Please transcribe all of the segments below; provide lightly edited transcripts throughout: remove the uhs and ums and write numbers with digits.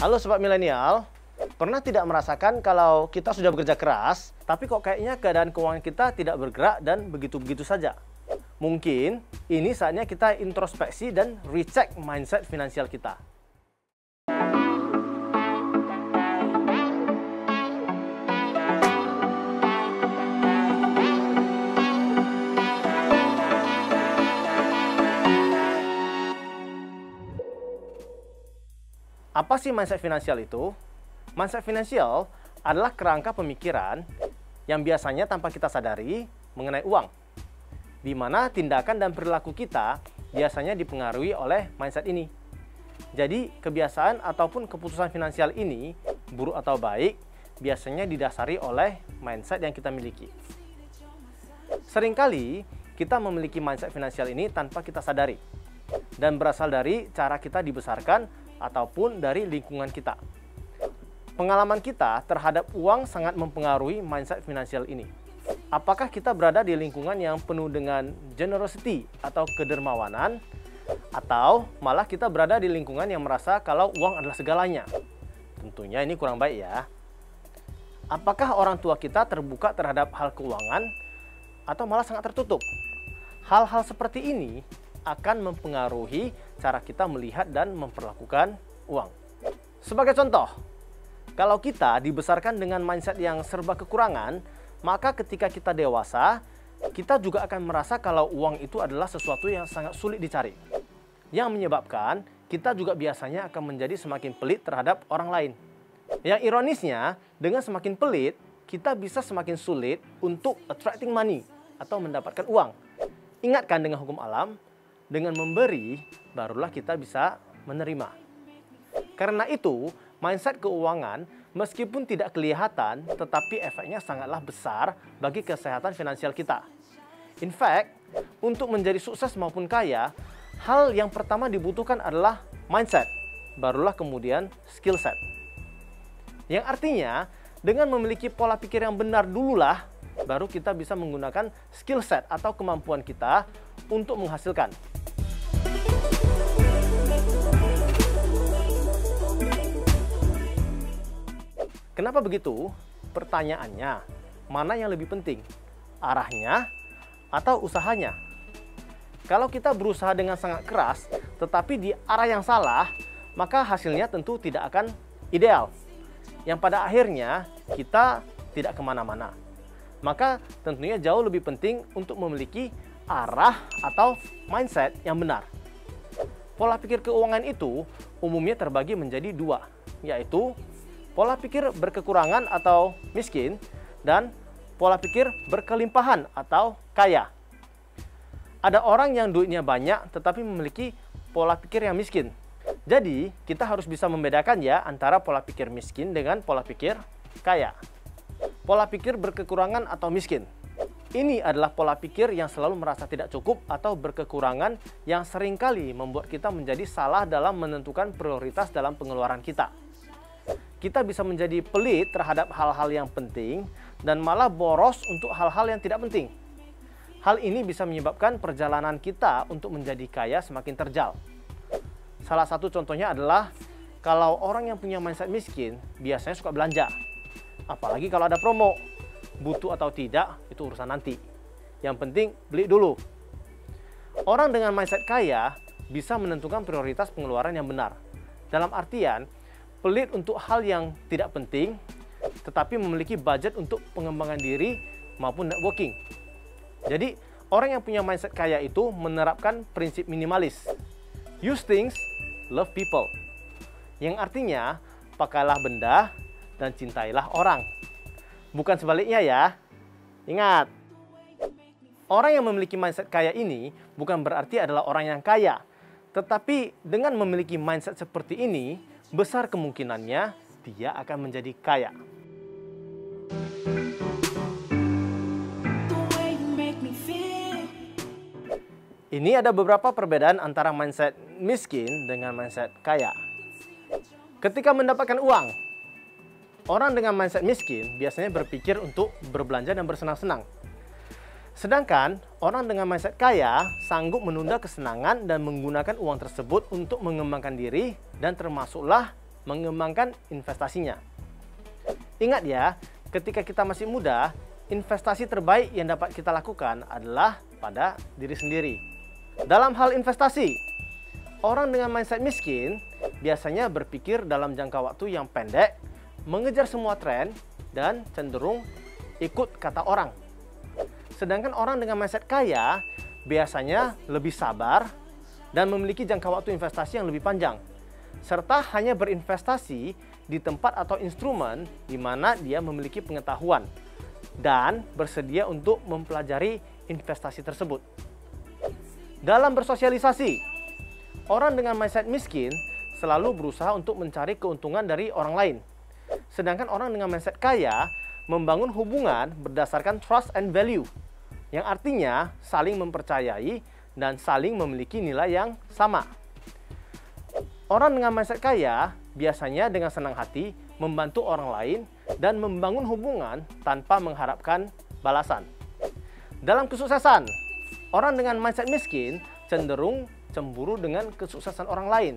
Halo Sobat Milenial, pernah tidak merasakan kalau kita sudah bekerja keras, tapi kok kayaknya keadaan keuangan kita tidak bergerak dan begitu-begitu saja? Mungkin ini saatnya kita introspeksi dan recheck mindset finansial kita. Apa sih mindset finansial itu? Mindset finansial adalah kerangka pemikiran yang biasanya tanpa kita sadari mengenai uang, di mana tindakan dan perilaku kita biasanya dipengaruhi oleh mindset ini. Jadi, kebiasaan ataupun keputusan finansial ini, buruk atau baik, biasanya didasari oleh mindset yang kita miliki. Seringkali kita memiliki mindset finansial ini tanpa kita sadari, dan berasal dari cara kita dibesarkan ataupun dari lingkungan kita. Pengalaman kita terhadap uang sangat mempengaruhi mindset finansial ini. Apakah kita berada di lingkungan yang penuh dengan generosity atau kedermawanan, atau malah kita berada di lingkungan yang merasa kalau uang adalah segalanya? Tentunya ini kurang baik ya. Apakah orang tua kita terbuka terhadap hal keuangan, atau malah sangat tertutup? Hal-hal seperti ini akan mempengaruhi cara kita melihat dan memperlakukan uang. Sebagai contoh, kalau kita dibesarkan dengan mindset yang serba kekurangan, maka ketika kita dewasa, kita juga akan merasa kalau uang itu adalah sesuatu yang sangat sulit dicari. Yang menyebabkan kita juga biasanya akan menjadi semakin pelit terhadap orang lain. Yang ironisnya, dengan semakin pelit, kita bisa semakin sulit untuk attracting money atau mendapatkan uang. Ingatkan dengan hukum alam, dengan memberi, barulah kita bisa menerima. Karena itu, mindset keuangan meskipun tidak kelihatan, tetapi efeknya sangatlah besar bagi kesehatan finansial kita. In fact, untuk menjadi sukses maupun kaya, hal yang pertama dibutuhkan adalah mindset, barulah kemudian skill set. Yang artinya, dengan memiliki pola pikir yang benar dululah, baru kita bisa menggunakan skill set atau kemampuan kita untuk menghasilkan. Kenapa begitu? Pertanyaannya, mana yang lebih penting? Arahnya atau usahanya? Kalau kita berusaha dengan sangat keras, tetapi di arah yang salah, maka hasilnya tentu tidak akan ideal. Yang pada akhirnya, kita tidak kemana-mana. Maka tentunya jauh lebih penting untuk memiliki arah atau mindset yang benar. Pola pikir keuangan itu umumnya terbagi menjadi dua, yaitu pola pikir berkekurangan atau miskin, dan pola pikir berkelimpahan atau kaya. Ada orang yang duitnya banyak tetapi memiliki pola pikir yang miskin. Jadi, kita harus bisa membedakan ya antara pola pikir miskin dengan pola pikir kaya. Pola pikir berkekurangan atau miskin. Ini adalah pola pikir yang selalu merasa tidak cukup atau berkekurangan yang seringkali membuat kita menjadi salah dalam menentukan prioritas dalam pengeluaran kita. Kita bisa menjadi pelit terhadap hal-hal yang penting dan malah boros untuk hal-hal yang tidak penting. Hal ini bisa menyebabkan perjalanan kita untuk menjadi kaya semakin terjal. Salah satu contohnya adalah kalau orang yang punya mindset miskin biasanya suka belanja. Apalagi kalau ada promo. Butuh atau tidak, itu urusan nanti. Yang penting, beli dulu. Orang dengan mindset kaya bisa menentukan prioritas pengeluaran yang benar. Dalam artian, pelit untuk hal yang tidak penting, tetapi memiliki budget untuk pengembangan diri maupun networking. Jadi, orang yang punya mindset kaya itu menerapkan prinsip minimalis. Use things, love people. Yang artinya, pakailah benda dan cintailah orang. Bukan sebaliknya ya. Ingat, orang yang memiliki mindset kaya ini bukan berarti adalah orang yang kaya. Tetapi dengan memiliki mindset seperti ini, besar kemungkinannya dia akan menjadi kaya. Ini ada beberapa perbedaan antara mindset miskin dengan mindset kaya. Ketika mendapatkan uang, orang dengan mindset miskin biasanya berpikir untuk berbelanja dan bersenang-senang. Sedangkan orang dengan mindset kaya sanggup menunda kesenangan dan menggunakan uang tersebut untuk mengembangkan diri dan termasuklah mengembangkan investasinya. Ingat ya, ketika kita masih muda, investasi terbaik yang dapat kita lakukan adalah pada diri sendiri. Dalam hal investasi, orang dengan mindset miskin biasanya berpikir dalam jangka waktu yang pendek, mengejar semua tren, dan cenderung ikut kata orang. Sedangkan orang dengan mindset kaya biasanya lebih sabar dan memiliki jangka waktu investasi yang lebih panjang, serta hanya berinvestasi di tempat atau instrumen di mana dia memiliki pengetahuan dan bersedia untuk mempelajari investasi tersebut. Dalam bersosialisasi, orang dengan mindset miskin selalu berusaha untuk mencari keuntungan dari orang lain. Sedangkan orang dengan mindset kaya membangun hubungan berdasarkan trust and value, yang artinya saling mempercayai dan saling memiliki nilai yang sama. Orang dengan mindset kaya biasanya dengan senang hati membantu orang lain dan membangun hubungan tanpa mengharapkan balasan. Dalam kesuksesan, orang dengan mindset miskin cenderung cemburu dengan kesuksesan orang lain.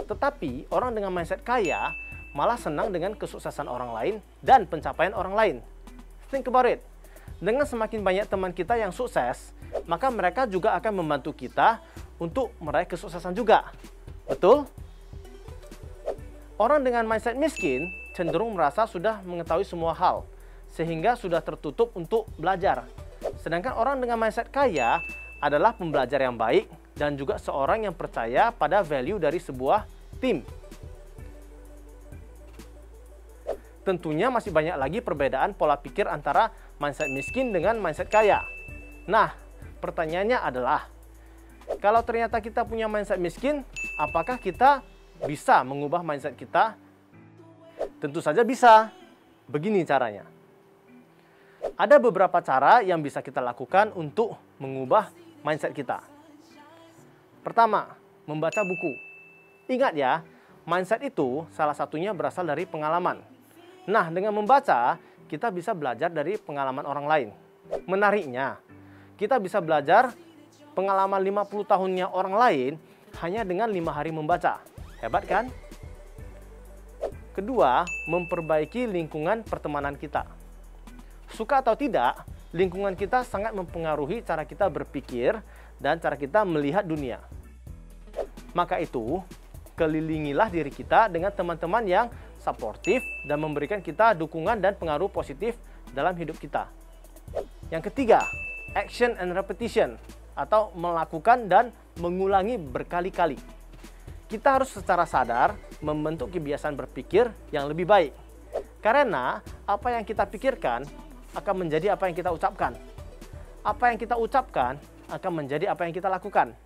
Tetapi orang dengan mindset kaya malah senang dengan kesuksesan orang lain dan pencapaian orang lain. Think about it. Dengan semakin banyak teman kita yang sukses, maka mereka juga akan membantu kita untuk meraih kesuksesan juga. Betul? Orang dengan mindset miskin cenderung merasa sudah mengetahui semua hal, sehingga sudah tertutup untuk belajar. Sedangkan orang dengan mindset kaya adalah pembelajar yang baik dan juga seorang yang percaya pada value dari sebuah tim. Tentunya masih banyak lagi perbedaan pola pikir antara mindset miskin dengan mindset kaya. Nah, pertanyaannya adalah, kalau ternyata kita punya mindset miskin, apakah kita bisa mengubah mindset kita? Tentu saja bisa. Begini caranya. Ada beberapa cara yang bisa kita lakukan untuk mengubah mindset kita. Pertama, membaca buku. Ingat ya, mindset itu salah satunya berasal dari pengalaman. Nah, dengan membaca, kita bisa belajar dari pengalaman orang lain. Menariknya, kita bisa belajar pengalaman 50 tahunnya orang lain hanya dengan 5 hari membaca. Hebat kan? Kedua, memperbaiki lingkungan pertemanan kita. Suka atau tidak, lingkungan kita sangat mempengaruhi cara kita berpikir dan cara kita melihat dunia. Maka itu, kelilingilah diri kita dengan teman-teman yang suportif dan memberikan kita dukungan dan pengaruh positif dalam hidup kita. Yang ketiga, action and repetition, atau melakukan dan mengulangi berkali-kali. Kita harus secara sadar membentuk kebiasaan berpikir yang lebih baik. Karena apa yang kita pikirkan akan menjadi apa yang kita ucapkan. Apa yang kita ucapkan akan menjadi apa yang kita lakukan.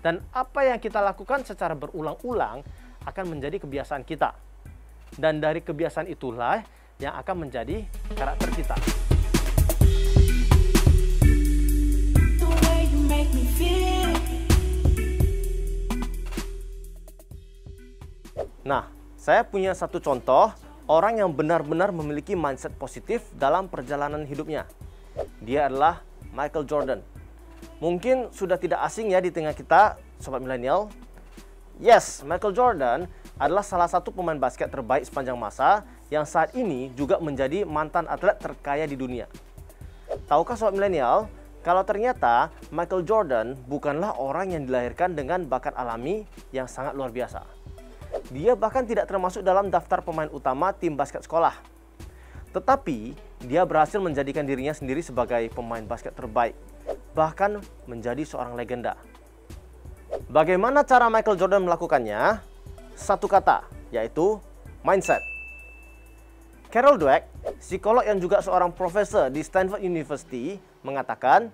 Dan apa yang kita lakukan secara berulang-ulang akan menjadi kebiasaan kita. Dan dari kebiasaan itulah yang akan menjadi karakter kita. Nah, saya punya satu contoh orang yang benar-benar memiliki mindset positif dalam perjalanan hidupnya. Dia adalah Michael Jordan. Mungkin sudah tidak asing ya di tengah kita, sobat milenial. Yes, Michael Jordan adalah salah satu pemain basket terbaik sepanjang masa yang saat ini juga menjadi mantan atlet terkaya di dunia. Tahukah sobat milenial, kalau ternyata Michael Jordan bukanlah orang yang dilahirkan dengan bakat alami yang sangat luar biasa. Dia bahkan tidak termasuk dalam daftar pemain utama tim basket sekolah. Tetapi, dia berhasil menjadikan dirinya sendiri sebagai pemain basket terbaik, bahkan menjadi seorang legenda. Bagaimana cara Michael Jordan melakukannya? Satu kata, yaitu mindset. Carol Dweck, psikolog yang juga seorang profesor di Stanford University, mengatakan,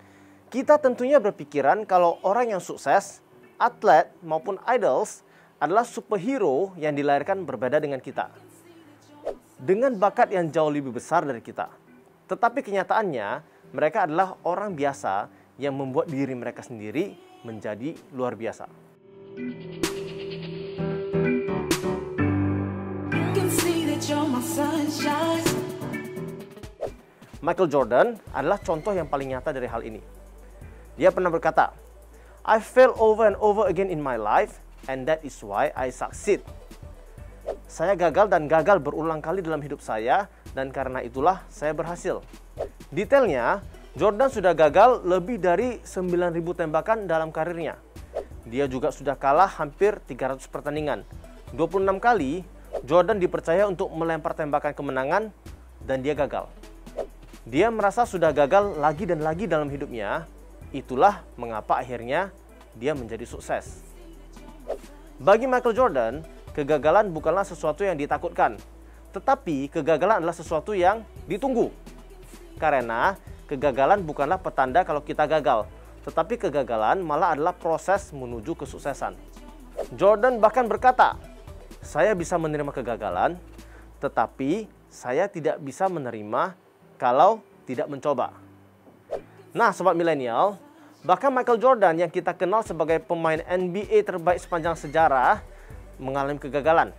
kita tentunya berpikiran kalau orang yang sukses, atlet maupun idols adalah superhero yang dilahirkan berbeda dengan kita, dengan bakat yang jauh lebih besar dari kita. Tetapi kenyataannya, mereka adalah orang biasa yang membuat diri mereka sendiri menjadi luar biasa. Michael Jordan adalah contoh yang paling nyata dari hal ini. Dia pernah berkata, "I fail over and over again in my life, and that is why I succeed." Saya gagal dan gagal berulang kali dalam hidup saya, dan karena itulah saya berhasil. Detailnya, Jordan sudah gagal lebih dari 9.000 tembakan dalam karirnya. Dia juga sudah kalah hampir 300 pertandingan. 26 kali, Jordan dipercaya untuk melempar tembakan kemenangan, dan dia gagal. Dia merasa sudah gagal lagi dan lagi dalam hidupnya. Itulah mengapa akhirnya dia menjadi sukses. Bagi Michael Jordan, kegagalan bukanlah sesuatu yang ditakutkan, tetapi kegagalan adalah sesuatu yang ditunggu. Karena kegagalan bukanlah petanda kalau kita gagal, tetapi kegagalan malah adalah proses menuju kesuksesan. Jordan bahkan berkata, "Saya bisa menerima kegagalan, tetapi saya tidak bisa menerima kalau tidak mencoba." Nah, sobat milenial, bahkan Michael Jordan yang kita kenal sebagai pemain NBA terbaik sepanjang sejarah mengalami kegagalan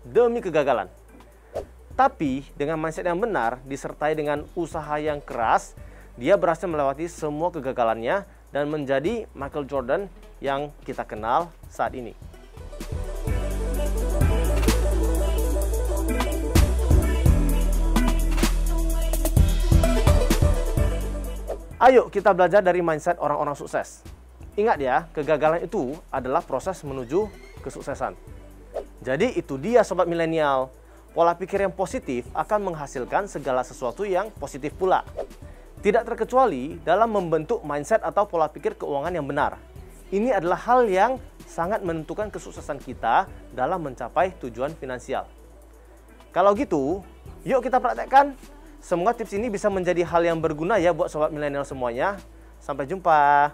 demi kegagalan. Tapi dengan mindset yang benar disertai dengan usaha yang keras, dia berhasil melewati semua kegagalannya dan menjadi Michael Jordan yang kita kenal saat ini. Ayo kita belajar dari mindset orang-orang sukses. Ingat ya, kegagalan itu adalah proses menuju kesuksesan. Jadi itu dia sobat milenial. Pola pikir yang positif akan menghasilkan segala sesuatu yang positif pula. Tidak terkecuali dalam membentuk mindset atau pola pikir keuangan yang benar. Ini adalah hal yang sangat menentukan kesuksesan kita dalam mencapai tujuan finansial. Kalau gitu, yuk kita praktekkan. Semoga tips ini bisa menjadi hal yang berguna ya buat sobat milenial semuanya. Sampai jumpa.